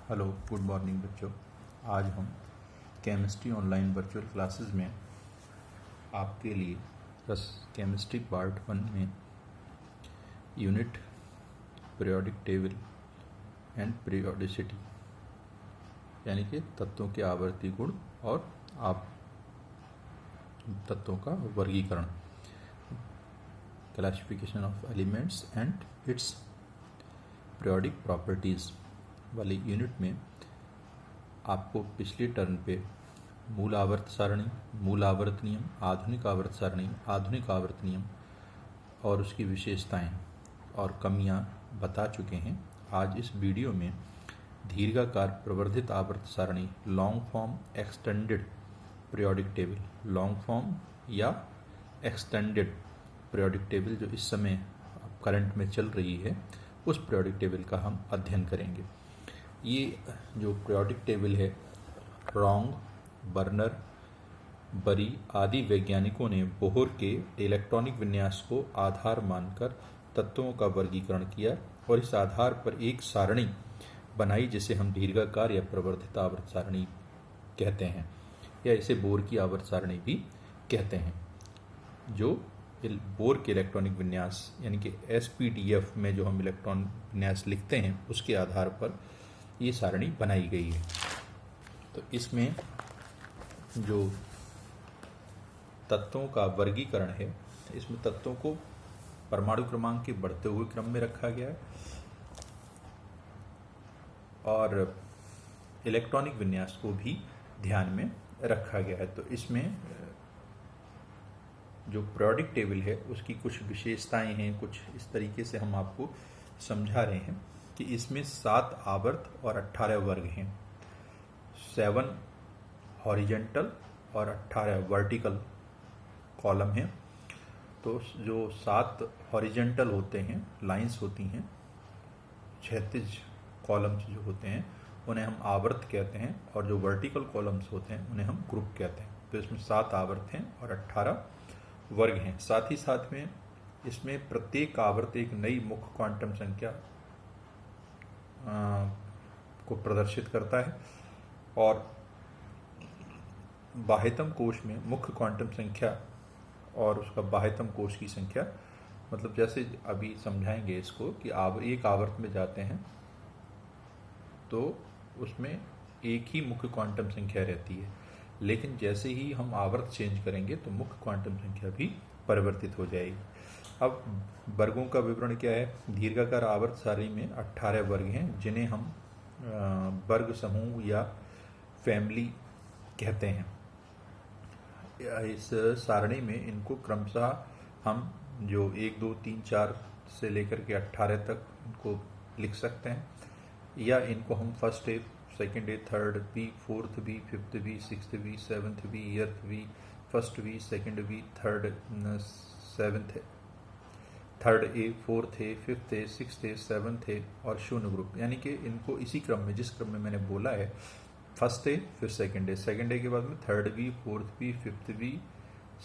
Hello, good morning बच्चों। आज हम केमिस्ट्री ऑनलाइन वर्चुअल क्लासेस में आपके लिए बस केमिस्ट्री पार्ट 1 में unit periodic table and periodicity यानी कि तत्वों के आवर्ती गुण और आप तत्वों का वर्गीकरण, classification of elements and it's periodic properties वाली यूनिट में आपको पिछले टर्न पे मूल आवर्त सारणी, मूल आवर्त नियम, आधुनिक आवर्त सारणी, आधुनिक आवर्त नियम और उसकी विशेषताएं और कमियां बता चुके हैं। आज इस वीडियो में दीर्घाकार प्रवर्धित आवर्त सारणी, long form extended periodic table, long form या एक्सटेंडेड पीरियोडिक टेबल जो इस समय करंट में चल रही है, उस पीरियोडिक टेबल का हम अध्ययन करेंगे। ये जो पीरियोडिक टेबल है, रॉन्ग, बर्नर, बरी आदि वैज्ञानिकों ने बोहर के इलेक्ट्रॉनिक विन्यास को आधार मानकर तत्वों का वर्गीकरण किया और इस आधार पर एक सारणी बनाई जिसे हम दीर्घाकार या प्रवर्धित आवर्त सारणी कहते हैं, या इसे बोर की आवर्त सारणी भी कहते हैं। जो बोर के इलेक्ट्रॉनिक विन्यास यानी कि SPDF में जो हम इलेक्ट्रॉनिक विन्यास लिखते हैं उसके आधार पर ये सारणी बनाई गई है। तो इसमें जो तत्वों का वर्गीकरण है, इसमें तत्वों को परमाणु क्रमांक के बढ़ते हुए क्रम में रखा गया है और इलेक्ट्रॉनिक विन्यास को भी ध्यान में रखा गया है। तो इसमें जो पीरियोडिक टेबल है उसकी कुछ विशेषताएं हैं, कुछ इस तरीके से हम आपको समझा रहे हैं कि इसमें 7 आवर्त और 18 वर्ग हैं, 7 हॉरिजेंटल और 18 वर्टिकल कॉलम हैं। तो जो 7 हॉरिजेंटल होते हैं, लाइंस होती हैं, क्षैतिज कॉलम्स जो होते हैं उन्हें हम आवर्त कहते हैं, और जो वर्टिकल कॉलम्स होते हैं उन्हें हम ग्रुप कहते हैं। तो इसमें 7 आवर्त हैं और 18 वर्ग हैं। साथ ही साथ में इसमें प्रत्येक आवर्त एक नई मुख्य क्वांटम संख्या को प्रदर्शित करता है और बाह्यतम कोश में मुख्य क्वांटम संख्या और उसका बाह्यतम कोश की संख्या, मतलब जैसे अभी समझाएंगे इसको कि एक आवर्त में जाते हैं तो उसमें एक ही मुख्य क्वांटम संख्या रहती है, लेकिन जैसे ही हम आवर्त चेंज करेंगे तो मुख्य क्वांटम संख्या भी परिवर्तित हो जाएगी। अब वर्गों का विवरण क्या है? दीर्घाकार आवर्त सारणी में 18 वर्ग हैं जिन्हें हम वर्ग समूह या फैमिली कहते हैं। इस सारणी में इनको क्रमशः हम जो 1, 2, 3, 4 से लेकर के 18 तक इनको लिख सकते हैं, या इनको हम first A, second A, third B, fourth B, fifth B, sixth B, seventh B, eighth B, first B, second B, third, seventh, third A, fourth A, fifth A, sixth A, seventh A और शून्य group, यानी कि इनको इसी क्रम में, जिस क्रम में मैंने बोला है, फर्स्ट ए फिर सेकेंड ए, सेकेंड ए के बाद में third B, fourth B, fifth B,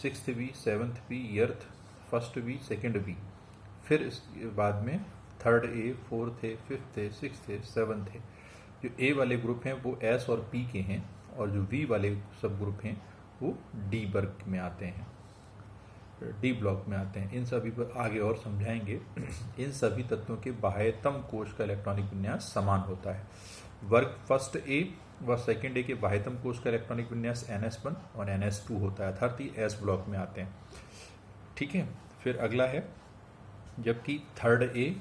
sixth B, seventh B, eighth, first B, second B, फिर इसके बाद में third A, fourth A, fifth A, sixth A, seventh A. जो ए वाले ग्रुप हैं वो S और P के हैं, और जो V वाले सब ग्रुप हैं वो D वर्ग में आते हैं, D ब्लॉक में आते हैं। इन सभी पर आगे और समझाएंगे। इन सभी तत्वों के बाह्यतम कोश का इलेक्ट्रॉनिक विन्यास समान होता है। वर्ग फर्स्ट ए व सेकेंड ए के बाह्यतम कोश का इलेक्ट्रॉनिक विन्यास NS1 और NS2 होता है, अर्थात ये S ब्लॉक में आते हैं। ठीक है, फिर अगला है, जबकि third A,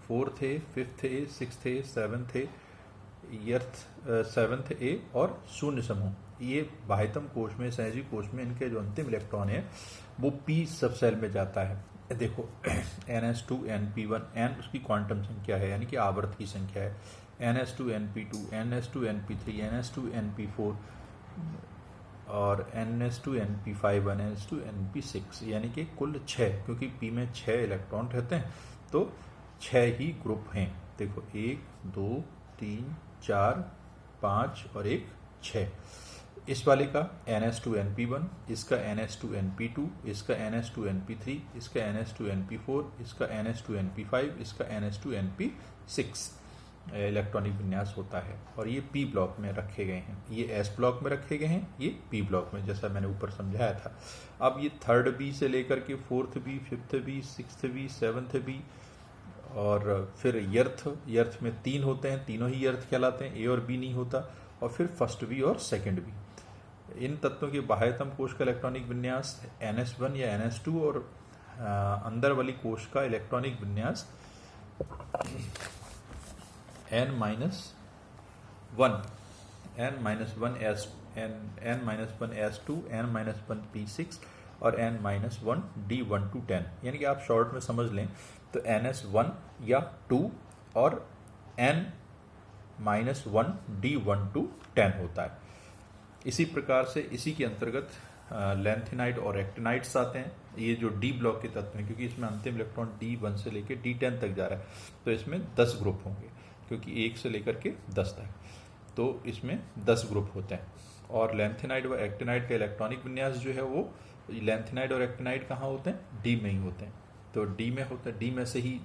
fourth A, fifth A, sixth A, seventh A, eighth, seventh A और शून्य समूह, ये बाह्यतम कोश में, सहजी कोश में इनके जो अंतिम इलेक्ट्रॉन है वो P सब सेल में जाता है। देखो NS2 NP1, N उसकी क्वांटम संख्या है यानी कि आवर्त की संख्या है, NS2 NP2, NS2 NP3, NS2 NP4 और NS2 NP5, NS2 NP6, यानी कि कुल 6, क्योंकि P में 6 इलेक्ट्रॉन रहते हैं तो 6 ही ग्रुप हैं। देखो 1, 2, 3, 4, 5 और 1, 6। इस वाले का NS2 NP1, इसका NS2 NP2, इसका NS2 NP3, इसका NS2 NP4, इसका NS2 NP5, इसका NS2 NP6। इलेक्ट्रॉनिक विन्यास होता है और ये पी ब्लॉक में रखे गए हैं, ये एस ब्लॉक में रखे गए हैं, ये पी ब्लॉक में, जैसा मैंने ऊपर समझाया था। अब ये थर्ड बी से लेकर के fourth B, fifth B, sixth B, seventh B और फिर यर्थ में 3 होते हैं, तीनों ही यर्थ कहलाते हैं, ए और बी नहीं होता, और फिर फर्स्ट बी और सेकंड बी। इन तत्वों के बाह्यतम कोश का इलेक्ट्रॉनिक विन्यास NS1 या NS2 और अंदर वाली कोश का इलेक्ट्रॉनिक विन्यास N-1 N-1S2, N-1P6 और N-1 D1 to 10, यानी कि आप शॉर्ट में समझ लें तो NS1 या 2 और N-1 D1 to 10 होता है। इसी प्रकार से इसी के अंतर्गत लैंथेनाइड और एक्टिनाइड्स आते हैं। ये जो डी ब्लॉक के तत्व हैं, क्योंकि इसमें अंतिम इलेक्ट्रॉन D1 से लेकर D10 तक जा रहा है, तो इसमें 10 ग्रुप होंगे, क्योंकि 1 से लेकर के 10 तक, तो इसमें 10 ग्रुप होते हैं। और लैंथेनाइड व एक्टिनाइड का इलेक्ट्रॉनिक विन्यास जो है वो लैंथेनाइड और एक्टिनाइड कहाँ होते हैं? डी में ही होते हैं। तो डी में होता है, डी में से ही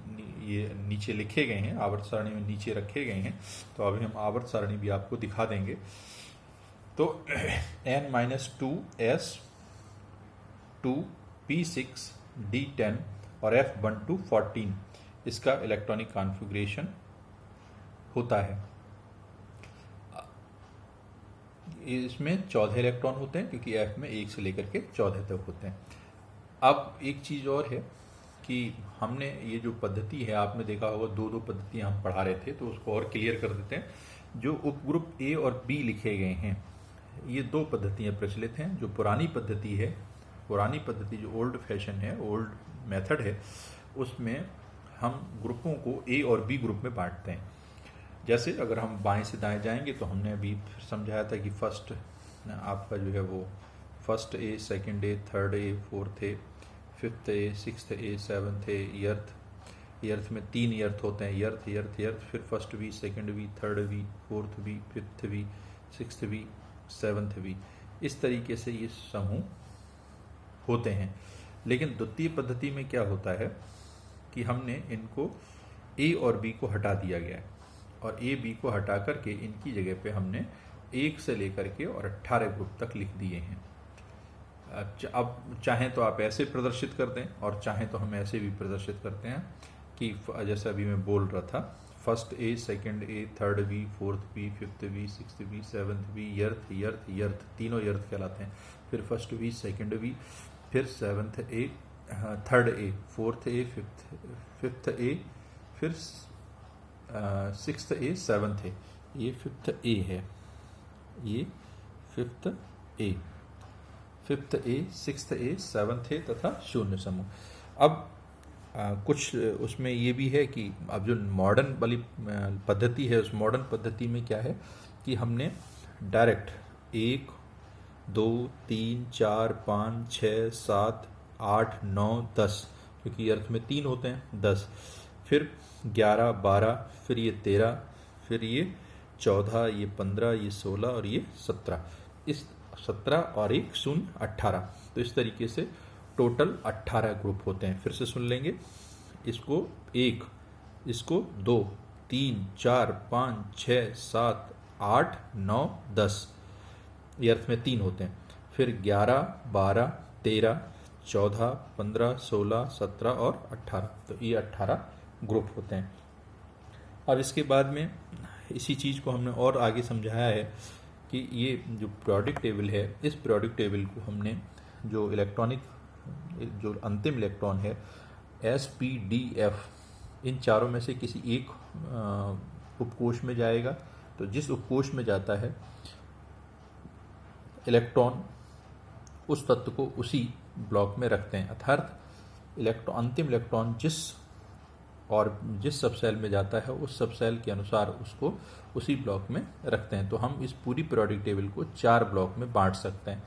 ये नीचे लिखे गए हैं, आवर्त सारणी में नीचे रखे गए हैं। तो अभी हम आवर्त सारणी भी आपको दिखा देंगे। तो N-2S 2 P6 D10 और F1 to 14 इसका इलेक्ट्रॉनिक कॉन्फ़िगरेशन होता है। इसमें 14 इलेक्ट्रॉन होते हैं, क्योंकि F में 1 से लेकर के 14 तक होते हैं। अब एक चीज़ और है कि हमने ये जो पद्धति है, आपने देखा होगा 2 पद्धतियाँ हम पढ़ा रहे थे, तो उसको और क्लियर कर देते हैं। जो उपग्रुप A और B लिखे गए हैं, ये 2 पद्धतियाँ प्रचलित हैं। जो पुरानी पद्धति है, पुरानी पद्धति जो ओल्ड फैशन है, ओल्ड मेथड है, उसमें हम ग्रुपों को A और B ग्रुप में बांटते हैं। जैसे अगर हम बाएं से दाएं जाएंगे तो हमने अभी समझाया था कि फर्स्ट आपका जो है वो first A, second A, third A, fourth A, fifth A, sixth A, seventh A, earth में 3 यर्थ होते हैं, यर्थ, फिर first B, second B, third B, fourth B, fifth B, sixth B, seventh B, इस तरीके से ये समूह होते हैं। लेकिन द्वितीय पद्धति में क्या होता है कि हमने इनको ए और बी को हटा दिया गया है, और ए बी को हटा करके इनकी जगह पे हमने 1 से लेकर के और 18 ग्रुप तक लिख दिए हैं। अब चाहें तो आप ऐसे प्रदर्शित कर दें और चाहें तो हम ऐसे भी प्रदर्शित करते हैं कि जैसे अभी मैं बोल रहा था, first A, second A, third B, fourth B, fifth B, sixth B, seventh B, earth, तीनों यर्थ कहलाते हैं। फिर फर्स्ट बी, सेकंड बी, फिर seventh A, third A, fourth A, fifth A, फिर सिक्स्थ ए, सेवन्थ ए, ये fifth ए है, ये fifth A, sixth A, seventh ए तथा शून्य समूह। अब कुछ उसमें ये भी है कि अब जो मॉडर्न वाली पद्धति है, उस मॉडर्न पद्धति में क्या है कि हमने डायरेक्ट 1, 2, 3, 4, 5, 6, 7, 8, 9, 10, क्योंकि अर्थ में 3 होते हैं, 10, फिर 11, 12, फिर ये 13, फिर ये 14, ये 15, ये 16 और ये 17, इस 17 और 1 शून्य 18। तो इस तरीके से टोटल 18 ग्रुप होते हैं। फिर से सुन लेंगे, इसको 1, इसको 2, 3, 4, 5, 6, 7, 8, 9, 10, ये अर्थ में 3 होते हैं। फिर 11, 12, 13, 14, 15, 16, 17 और 18, तो ये 18 ग्रुप होते हैं। अब इसके बाद में इसी चीज़ को हमने और आगे समझाया है कि ये जो पीरियोडिक टेबल है, इस पीरियोडिक टेबल को हमने जो इलेक्ट्रॉनिक, जो अंतिम इलेक्ट्रॉन है SPDF, इन चारों में से किसी एक उपकोष में जाएगा। तो जिस उपकोष में जाता है इलेक्ट्रॉन, उस तत्व को उसी ब्लॉक में रखते हैं। अर्थात अंतिम इलेक्ट्रॉन जिस सबसेल में जाता है, उस सबसेल के अनुसार उसको उसी ब्लॉक में रखते हैं। तो हम इस पूरी पीरियोडिक टेबल को 4 ब्लॉक में बांट सकते हैं।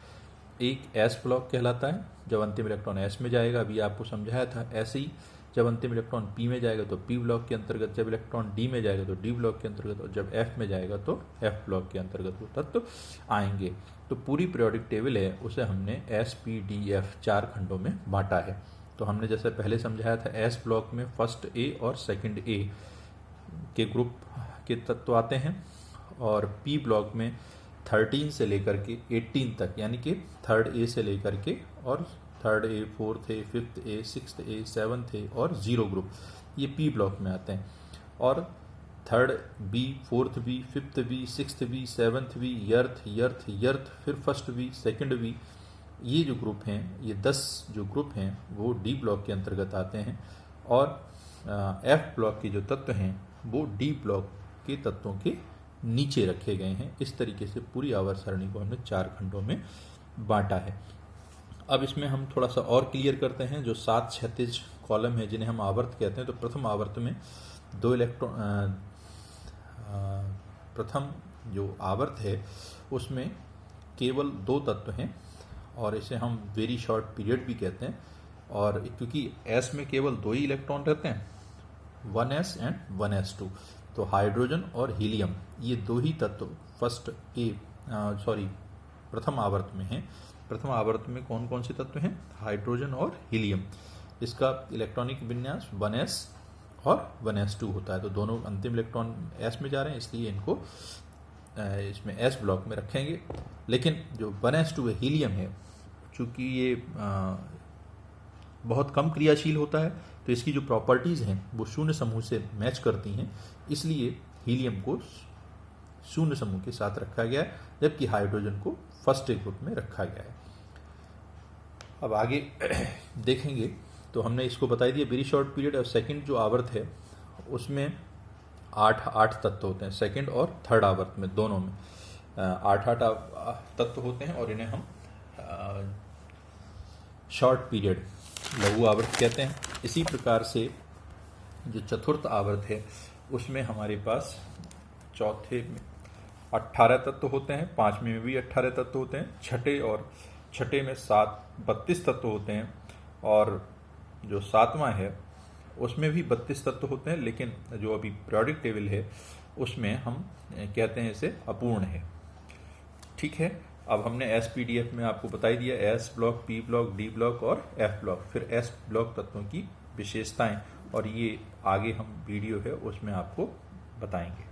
एक S ब्लॉक कहलाता है, जब अंतिम इलेक्ट्रॉन S में जाएगा, अभी आपको समझाया था। ऐसे ही जब अंतिम इलेक्ट्रॉन P में जाएगा तो P ब्लॉक के अंतर्गत, जब इलेक्ट्रॉन D में जाएगा तो D ब्लॉक के अंतर्गत, और जब F में जाएगा तो F ब्लॉक के अंतर्गत वो तत्व आएंगे। तो पूरी पीरियोडिक टेबल है, उसे हमने SPDF 4 खंडों में बांटा है। तो हमने जैसे पहले समझाया था, S ब्लॉक में फर्स्ट ए और सेकंड ए के ग्रुप के तत्व आते हैं और पी ब्लॉक में 13 से लेकर के 18 तक, यानी कि थर्ड ए से लेकर के और third A, fourth A, fifth A, sixth A, seventh A और जीरो ग्रुप, ये पी ब्लॉक में आते हैं। और third B, fourth B, fifth B, sixth B, seventh B, earth earth earth, फिर फर्स्ट बी, सेकंड बी, ये जो group हैं, ये 10 जो ग्रुप हैं वो डी ब्लॉक के अंतर्गत आते हैं। और एफ ब्लॉक के जो तत्व हैं वो डी ब्लॉक के तत्वों के नीचे रखे गए हैं। इस तरीके से पूरी आवर्त सारणी को हमने 4 खंडों में बांटा है। अब इसमें हम थोड़ा सा और क्लियर करते हैं। जो 7 क्षैतिज कॉलम है जिन्हें हम आवर्त कहते हैं, तो प्रथम आवर्त में 2 इलेक्ट्रॉन, प्रथम जो आवर्त है उसमें केवल 2 तत्व हैं और इसे हम वेरी शॉर्ट पीरियड भी कहते हैं। और क्योंकि एस में केवल 2 ही इलेक्ट्रॉन रहते हैं, 1s एंड 1s2, तो हाइड्रोजन और हीलियम ये 2 ही तत्व प्रथम आवर्त में हैं। प्रथम आवर्त में कौन कौन से तत्व हैं? हाइड्रोजन और हीलियम। इसका इलेक्ट्रॉनिक विन्यास 1s और 1s2 होता है, तो दोनों अंतिम इलेक्ट्रॉन s में जा रहे हैं, इसलिए इनको इसमें s ब्लॉक में रखेंगे। लेकिन जो 1s2 है, हीलियम है, चूँकि ये बहुत कम क्रियाशील होता है तो इसकी जो प्रॉपर्टीज़ हैं वो शून्य समूह से मैच करती हैं, इसलिए हीलियम को शून्य समूह के साथ रखा गया है, जबकि हाइड्रोजन को फर्स्ट ग्रुप में रखा गया है। अब आगे देखेंगे तो हमने इसको बता दिया वेरी शॉर्ट पीरियड। और सेकंड जो आवर्त है उसमें 8 तत्व होते हैं, सेकंड और थर्ड आवर्त में दोनों में 8 तत्व होते हैं और इन्हें हम शॉर्ट पीरियड लघु आवर्त कहते हैं। इसी प्रकार से जो चतुर्थ आवर्त है उसमें हमारे पास चौथे में 18 तत्व होते हैं, पांचवें में भी 18 तत्व होते हैं, छठे में 32 तत्व होते हैं और जो सातवां है उसमें भी 32 तत्व होते हैं, लेकिन जो अभी पीरियोडिक टेबल है उसमें हम कहते हैं इसे अपूर्ण है। ठीक है, अब हमने SPDF में आपको बता ही दिया S block, P block, D block और F ब्लॉक, फिर S ब्लॉक तत्वों की विशेषताएं, और ये आगे हम वीडियो है उसमें आपको बताएंगे।